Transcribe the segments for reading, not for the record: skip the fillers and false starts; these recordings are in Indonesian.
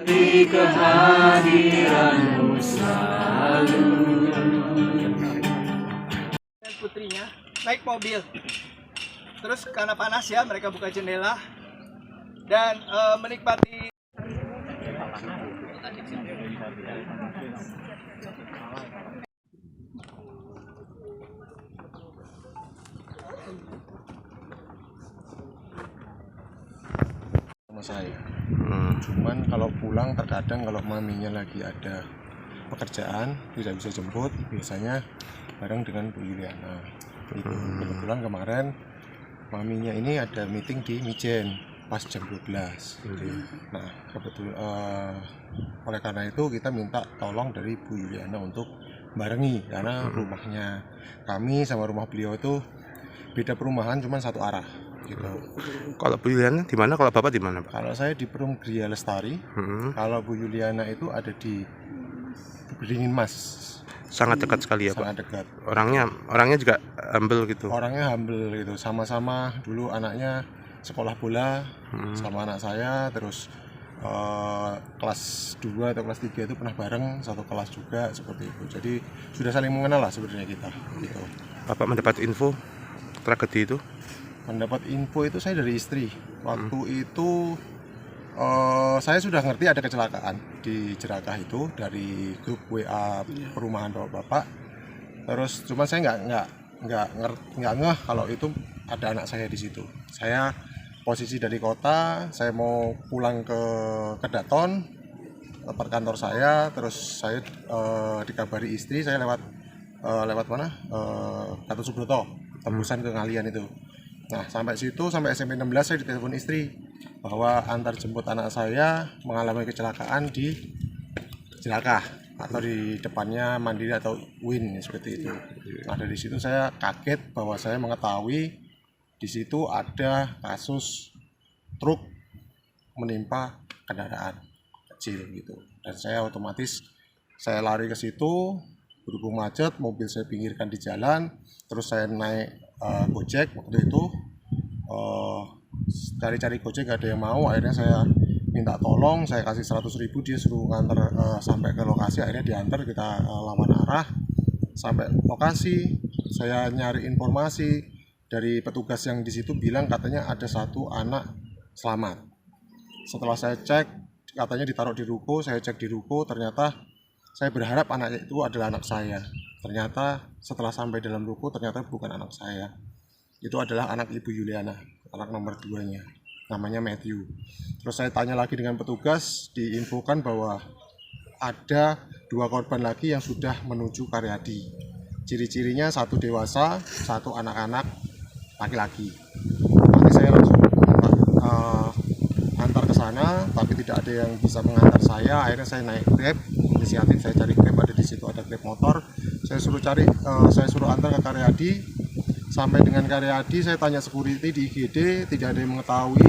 Di kehadiranmu selalu. Dan putrinya naik mobil. Terus karena panas ya, mereka buka jendela dan menikmati. Sama saya. Cuman kalau pulang terkadang kalau maminya lagi ada pekerjaan tidak bisa jemput, biasanya bareng dengan Bu Yuliana. Kebetulan kemarin maminya ini ada meeting di Mijen pas jam 12. Nah, kebetulan oleh karena itu kita minta tolong dari Bu Yuliana untuk barengi karena rumahnya kami sama rumah beliau itu beda perumahan, cuma satu arah gitu. Kalau Bu Yuliana di mana? Kalau Bapak di mana, Pak? Kalau saya di Perum Gria Lestari, kalau Bu Yuliana itu ada di Beringin Mas. Sangat dekat sekali ya, Pak. Sangat dekat. Orangnya juga humble gitu. Orangnya humble gitu. Sama-sama dulu anaknya sekolah bola sama anak saya, terus kelas 2 atau kelas 3 itu pernah bareng satu kelas juga seperti itu. Jadi sudah saling mengenal lah sebenarnya kita gitu. Bapak mendapat info tragedi itu? Mendapat info itu saya dari istri. Waktu itu saya sudah ngerti ada kecelakaan di Jerakah itu dari grup WA perumahan bapak. Terus cuma saya nggak ngeh kalau itu ada anak saya di situ. Saya posisi dari kota, saya mau pulang ke Kedaton, tempat kantor saya. Terus saya dikabari istri, saya lewat mana? Gatot Subroto, tembusan ke Ngalian itu. Nah, sampai situ, sampai SMP 16 saya ditelepon istri bahwa antar jemput anak saya mengalami kecelakaan di Jerakah atau di depannya Mandiri atau Win seperti itu. Nah, dari situ saya kaget bahwa saya mengetahui di situ ada kasus truk menimpa kendaraan kecil gitu. Dan saya otomatis saya lari ke situ, berhubung macet, mobil saya pinggirkan di jalan, terus saya naik Gojek waktu itu, cari-cari Gojek gak ada yang mau, akhirnya saya minta tolong, saya kasih 100.000, dia suruh nganter sampai ke lokasi, akhirnya diantar, kita lawan arah sampai lokasi. Saya nyari informasi dari petugas yang di situ bilang katanya ada satu anak selamat. Setelah saya cek, katanya ditaruh di ruko, saya cek di ruko, ternyata saya berharap anak itu adalah anak saya. Ternyata setelah sampai dalam ruko, ternyata bukan anak saya. Itu adalah anak Ibu Yuliana, anak nomor 2-nya. Namanya Matthew. Terus saya tanya lagi dengan petugas, diinfokan bahwa ada 2 korban lagi yang sudah menuju Karyadi. Ciri-cirinya satu dewasa, satu anak-anak laki-laki. Nanti saya langsung antar ke sana, tapi tidak ada yang bisa mengantar saya. Akhirnya saya naik Grab, inisiatif saya cari Grab, ada di situ ada Grab motor. Saya suruh antar ke Karyadi. Sampai dengan Karyadi, saya tanya security di IGD, tidak ada yang mengetahui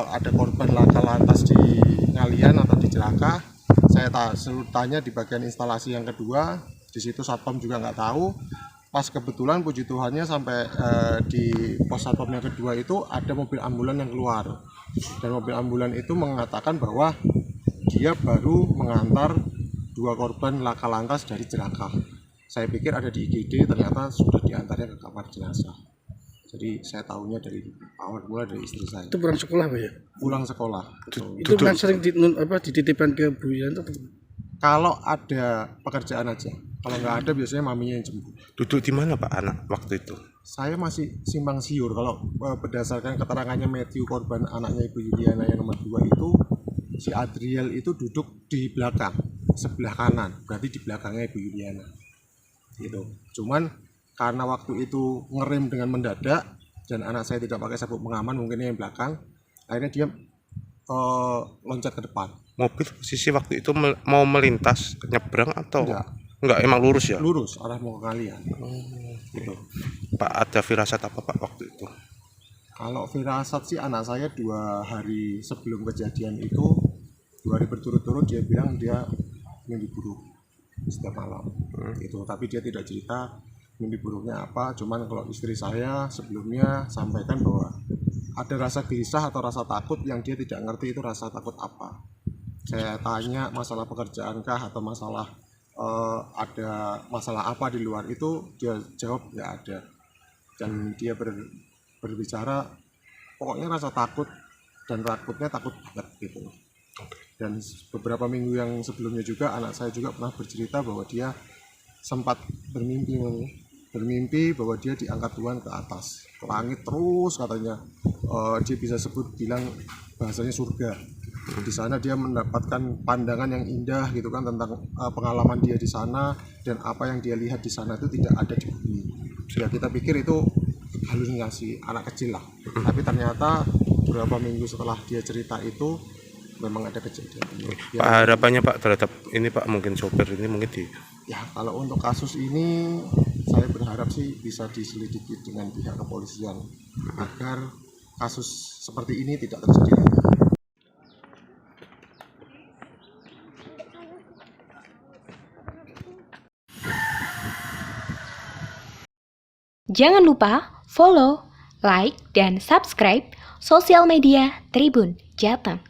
ada korban laka lantas di Ngalian atau di Jerakah. Saya suruh tanya di bagian instalasi yang kedua, di situ satpam juga nggak tahu. Pas kebetulan puji Tuhannya sampai di pos satpam yang kedua itu ada mobil ambulan yang keluar, dan mobil ambulan itu mengatakan bahwa dia baru mengantar 2 korban laka lantas dari Jerakah. Saya pikir ada di IGD, ternyata sudah diantarnya ke kamar jenazah. Jadi saya tahunya dari awal mula dari istri saya. Itu pulang sekolah, Pak ya? Pulang sekolah. Itu kan sering dititipkan ke Bu Yuliana. Kalau ada pekerjaan aja. Kalau nggak ada biasanya maminya yang jemput. Duduk di mana, Pak, anak waktu itu? Saya masih simpang siur. Kalau berdasarkan keterangannya Matthew, korban anaknya Ibu Yuliana yang nomor 2 itu, si Adriel itu duduk di belakang, sebelah kanan. Berarti di belakangnya Ibu Yuliana. Gitu. Cuman karena waktu itu ngerem dengan mendadak dan anak saya tidak pakai sabuk pengaman, mungkin yang belakang, akhirnya dia loncat ke depan. Mobil posisi waktu itu mau melintas, nyebrang atau enggak, emang lurus ya? Lurus, arah mau ke Ngalian. Gitu. Pak, ada firasat apa, Pak, waktu itu? Kalau firasat sih, anak saya 2 hari sebelum kejadian itu, 2 hari berturut-turut dia bilang dia mimpi buruk setiap malam gitu. Tapi dia tidak cerita mimpi buruknya apa. Cuman kalau istri saya sebelumnya sampaikan bahwa ada rasa gelisah atau rasa takut yang dia tidak ngerti itu rasa takut apa. Saya tanya masalah pekerjaankah atau masalah ada masalah apa di luar itu, dia jawab nggak ada. Dan dia berbicara pokoknya rasa takut, dan takutnya takut banget gitu. Dan beberapa minggu yang sebelumnya juga anak saya juga pernah bercerita bahwa dia sempat bermimpi bahwa dia diangkat Tuhan ke atas, ke langit terus katanya. Dia bisa bilang bahasanya surga. Di sana dia mendapatkan pandangan yang indah gitu kan, tentang pengalaman dia di sana, dan apa yang dia lihat di sana itu tidak ada di bumi. Ya kita pikir itu halusinasi anak kecil lah, tapi ternyata beberapa minggu setelah dia cerita itu memang ada kejadian ini. Pak, harapannya Pak terhadap ini Pak, mungkin sopir ini mungkin Ya kalau untuk kasus ini saya berharap sih bisa diselidiki dengan pihak kepolisian agar kasus seperti ini tidak terjadi lagi. Jangan lupa follow, like, dan subscribe sosial media Tribun Jateng.